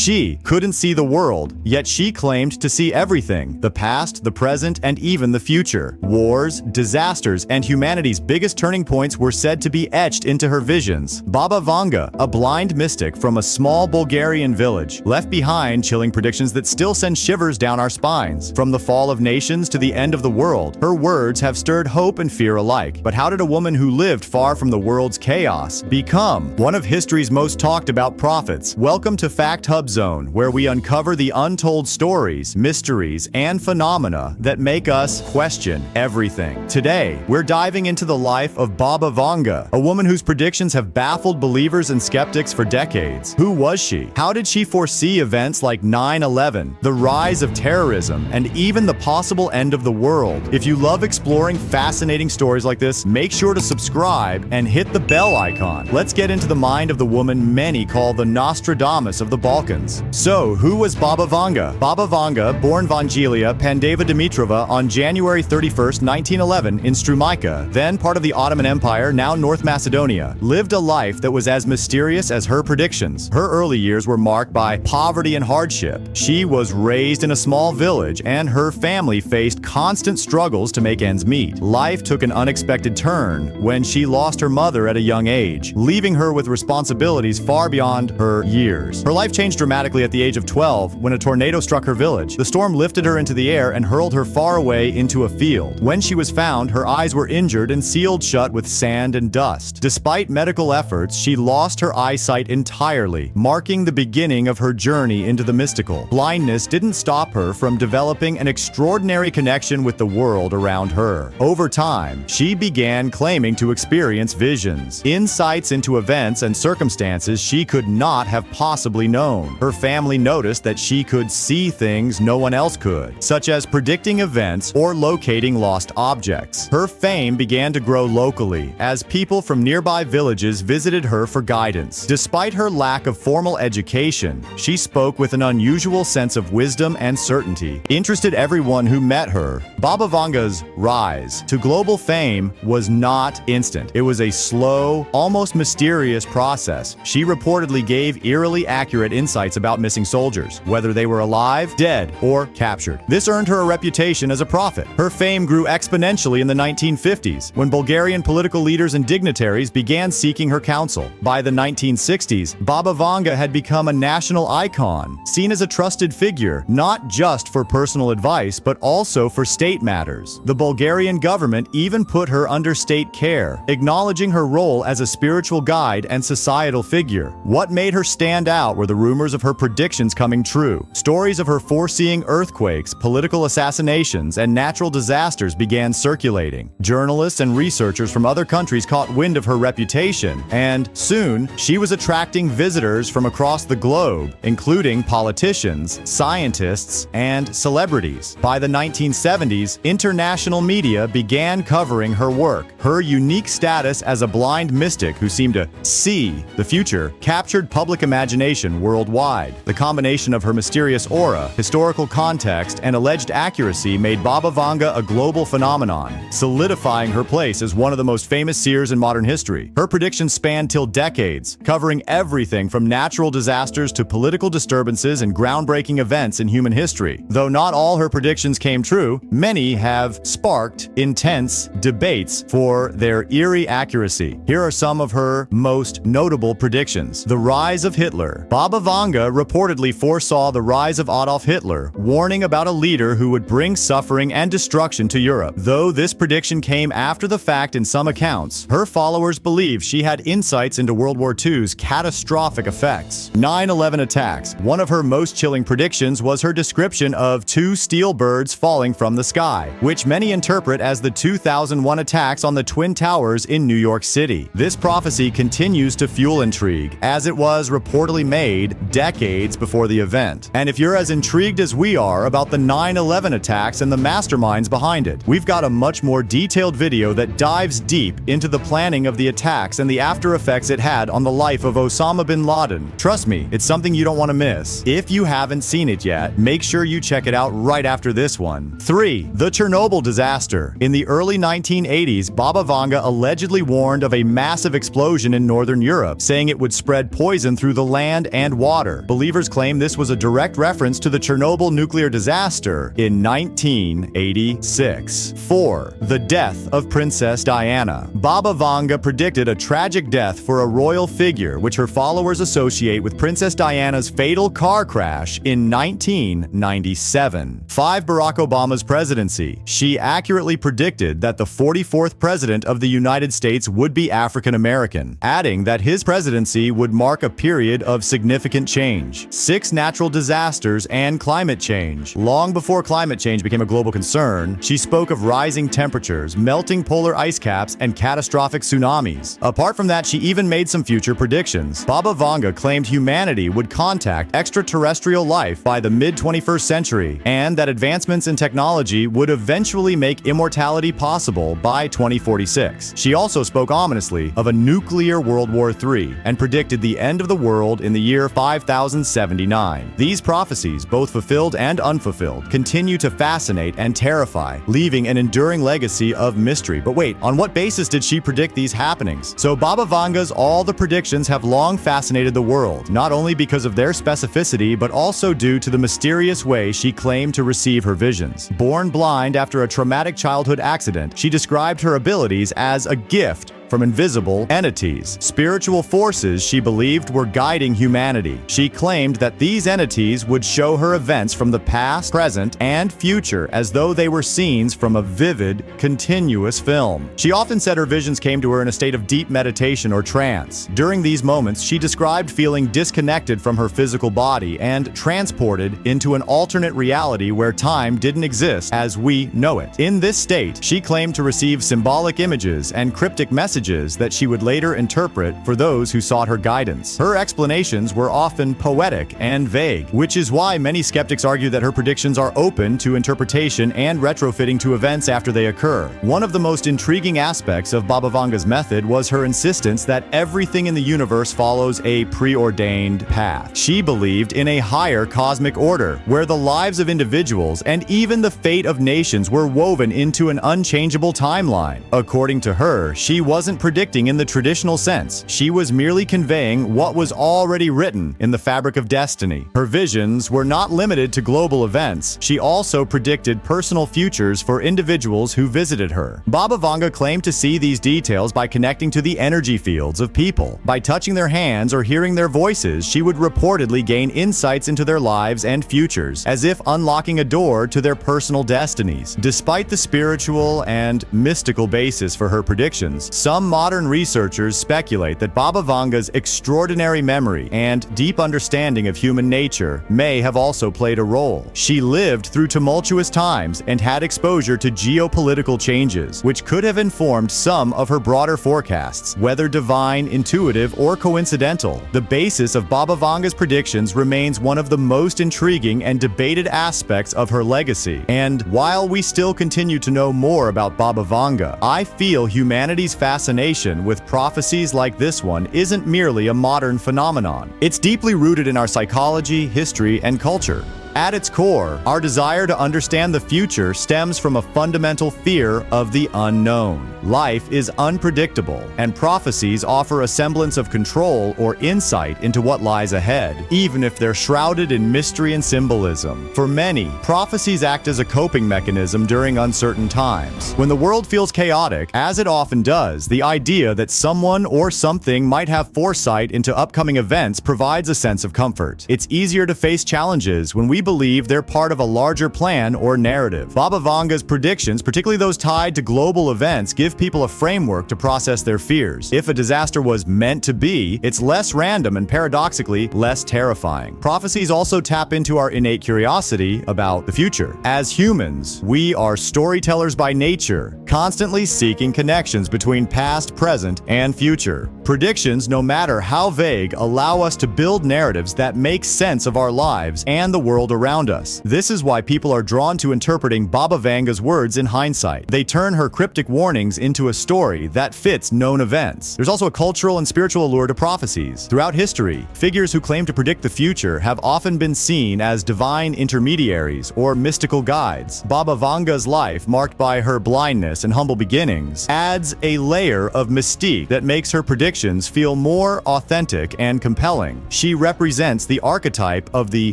She couldn't see the world, yet she claimed to see everything: the past, the present, and even the future. Wars, disasters, and humanity's biggest turning points were said to be etched into her visions. Baba Vanga, a blind mystic from a small Bulgarian village, left behind chilling predictions that still send shivers down our spines. From the fall of nations to the end of the world, her words have stirred hope and fear alike. But how did a woman who lived far from the world's chaos become one of history's most talked about prophets? Welcome to Fact Hub Zone, where we uncover the untold stories, mysteries, and phenomena that make us question everything. Today, we're diving into the life of Baba Vanga, a woman whose predictions have baffled believers and skeptics for decades. Who was she? How did she foresee events like 9/11, the rise of terrorism, and even the possible end of the world? If you love exploring fascinating stories like this, make sure to subscribe and hit the bell icon. Let's get into the mind of the woman many call the Nostradamus of the Balkans. So, who was Baba Vanga? Baba Vanga, born Vangelia Pandeva Dimitrova on January 31st, 1911 in Strumica, then part of the Ottoman Empire, now North Macedonia, lived a life that was as mysterious as her predictions. Her early years were marked by poverty and hardship. She was raised in a small village, and her family faced constant struggles to make ends meet. Life took an unexpected turn when she lost her mother at a young age, leaving her with responsibilities far beyond her years. Her life changed dramatically at the age of 12 when a tornado struck her village. The storm lifted her into the air and hurled her far away into a field. When she was found, her eyes were injured and sealed shut with sand and dust. Despite medical efforts, she lost her eyesight entirely, marking the beginning of her journey into the mystical. Blindness didn't stop her from developing an extraordinary connection with the world around her. Over time, she began claiming to experience visions, insights into events and circumstances she could not have possibly known. Her family noticed that she could see things no one else could, such as predicting events or locating lost objects. Her fame began to grow locally as people from nearby villages visited her for guidance. Despite her lack of formal education, she spoke with an unusual sense of wisdom and certainty, interested everyone who met her. Baba Vanga's rise to global fame was not instant. It was a slow, almost mysterious process. She reportedly gave eerily accurate insights about missing soldiers, whether they were alive, dead, or captured. This earned her a reputation as a prophet. Her fame grew exponentially in the 1950s, when Bulgarian political leaders and dignitaries began seeking her counsel. By the 1960s, Baba Vanga had become a national icon, seen as a trusted figure, not just for personal advice, but also for state matters. The Bulgarian government even put her under state care, acknowledging her role as a spiritual guide and societal figure. What made her stand out were the rumors of her predictions coming true. Stories of her foreseeing earthquakes, political assassinations, and natural disasters began circulating. Journalists and researchers from other countries caught wind of her reputation, and soon she was attracting visitors from across the globe, including politicians, scientists, and celebrities. By the 1970s, international media began covering her work. Her unique status as a blind mystic who seemed to see the future captured public imagination worldwide. The combination of her mysterious aura, historical context, and alleged accuracy made Baba Vanga a global phenomenon, solidifying her place as one of the most famous seers in modern history. Her predictions spanned till decades, covering everything from natural disasters to political disturbances and groundbreaking events in human history. Though not all her predictions came true, many have sparked intense debates for their eerie accuracy. Here are some of her most notable predictions. The rise of Hitler. Baba Vanga reportedly foresaw the rise of Adolf Hitler, warning about a leader who would bring suffering and destruction to Europe. Though this prediction came after the fact in some accounts, her followers believe she had insights into World War II's catastrophic effects. 9/11 attacks. One of her most chilling predictions was her description of two steel birds falling from the sky, which many interpret as the 2001 attacks on the Twin Towers in New York City. This prophecy continues to fuel intrigue, as it was reportedly made decades before the event. And if you're as intrigued as we are about the 9/11 attacks and the masterminds behind it, we've got a much more detailed video that dives deep into the planning of the attacks and the after effects it had on the life of Osama bin Laden. Trust me, it's something you don't want to miss. If you haven't seen it yet, make sure you check it out right after this one. 3. The Chernobyl disaster. In the early 1980s, Baba Vanga allegedly warned of a massive explosion in northern Europe, saying it would spread poison through the land and water. water. Believers claim this was a direct reference to the Chernobyl nuclear disaster in 1986. 4. The death of Princess Diana. Baba Vanga predicted a tragic death for a royal figure, which her followers associate with Princess Diana's fatal car crash in 1997. 5. Barack Obama's presidency. She accurately predicted that the 44th president of the United States would be African American, adding that his presidency would mark a period of significant change. 6. Natural disasters and climate change. Long before climate change became a global concern, she spoke of rising temperatures, melting polar ice caps, and catastrophic tsunamis. Apart from that, she even made some future predictions. Baba Vanga claimed humanity would contact extraterrestrial life by the mid-21st century, and that advancements in technology would eventually make immortality possible by 2046. She also spoke ominously of a nuclear World War III and predicted the end of the world in the year 5079. These prophecies, both fulfilled and unfulfilled, continue to fascinate and terrify, leaving an enduring legacy of mystery. But wait, on what basis did she predict these happenings? So Baba Vanga's All the Predictions have long fascinated the world, not only because of their specificity, but also due to the mysterious way she claimed to receive her visions. Born blind after a traumatic childhood accident, she described her abilities as a gift from invisible entities, spiritual forces she believed were guiding humanity. She claimed that these entities would show her events from the past, present, and future as though they were scenes from a vivid, continuous film. She often said her visions came to her in a state of deep meditation or trance. During these moments, she described feeling disconnected from her physical body and transported into an alternate reality where time didn't exist as we know it. In this state, she claimed to receive symbolic images and cryptic messages that she would later interpret for those who sought her guidance. Her explanations were often poetic and vague, which is why many skeptics argue that her predictions are open to interpretation and retrofitting to events after they occur. One of the most intriguing aspects of Baba Vanga's method was her insistence that everything in the universe follows a preordained path. She believed in a higher cosmic order, where the lives of individuals and even the fate of nations were woven into an unchangeable timeline. According to her, she wasn't predicting in the traditional sense. She was merely conveying what was already written in the fabric of destiny. Her visions were not limited to global events. She also predicted personal futures for individuals who visited her. Baba Vanga claimed to see these details by connecting to the energy fields of people. By touching their hands or hearing their voices, she would reportedly gain insights into their lives and futures, as if unlocking a door to their personal destinies. Despite the spiritual and mystical basis for her predictions, some modern researchers speculate that Baba Vanga's extraordinary memory and deep understanding of human nature may have also played a role. She lived through tumultuous times and had exposure to geopolitical changes, which could have informed some of her broader forecasts, whether divine, intuitive, or coincidental. The basis of Baba Vanga's predictions remains one of the most intriguing and debated aspects of her legacy. And while we still continue to know more about Baba Vanga, I feel humanity's fascination with prophecies like this one isn't merely a modern phenomenon. It's deeply rooted in our psychology, history, and culture. At its core, our desire to understand the future stems from a fundamental fear of the unknown. Life is unpredictable, and prophecies offer a semblance of control or insight into what lies ahead, even if they're shrouded in mystery and symbolism. For many, prophecies act as a coping mechanism during uncertain times. When the world feels chaotic, as it often does, the idea that someone or something might have foresight into upcoming events provides a sense of comfort. It's easier to face challenges when we believe they're part of a larger plan or narrative. Baba Vanga's predictions, particularly those tied to global events, give people a framework to process their fears. If a disaster was meant to be, it's less random and paradoxically less terrifying. Prophecies also tap into our innate curiosity about the future. As humans, we are storytellers by nature, constantly seeking connections between past, present, and future. Predictions, no matter how vague, allow us to build narratives that make sense of our lives and the world world around us. This is why people are drawn to interpreting Baba Vanga's words in hindsight. They turn her cryptic warnings into a story that fits known events. There's also a cultural and spiritual allure to prophecies. Throughout history, figures who claim to predict the future have often been seen as divine intermediaries or mystical guides. Baba Vanga's life, marked by her blindness and humble beginnings, adds a layer of mystique that makes her predictions feel more authentic and compelling. She represents the archetype of the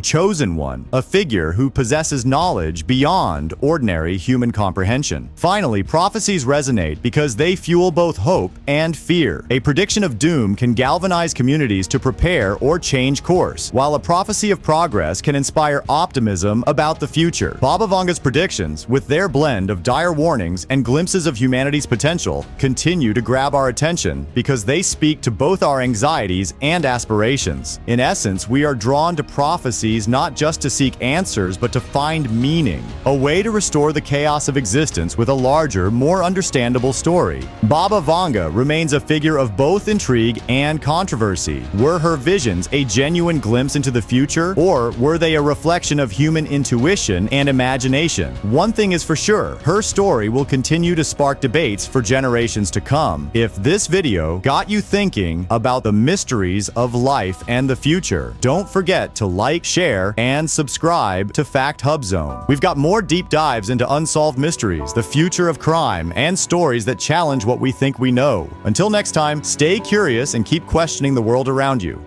chosen one, a figure who possesses knowledge beyond ordinary human comprehension. Finally, prophecies resonate because they fuel both hope and fear. A prediction of doom can galvanize communities to prepare or change course, while a prophecy of progress can inspire optimism about the future. Baba Vanga's predictions, with their blend of dire warnings and glimpses of humanity's potential, continue to grab our attention because they speak to both our anxieties and aspirations. In essence, we are drawn to prophecies not just to seek answers, but to find meaning, a way to restore the chaos of existence with a larger, more understandable story. Baba Vanga remains a figure of both intrigue and controversy. Were her visions a genuine glimpse into the future, or were they a reflection of human intuition and imagination? One thing is for sure, her story will continue to spark debates for generations to come. If this video got you thinking about the mysteries of life and the future, don't forget to like, share, and subscribe to Fact Hub Zone. We've got more deep dives into unsolved mysteries, the future of crime, and stories that challenge what we think we know. Until next time, stay curious and keep questioning the world around you.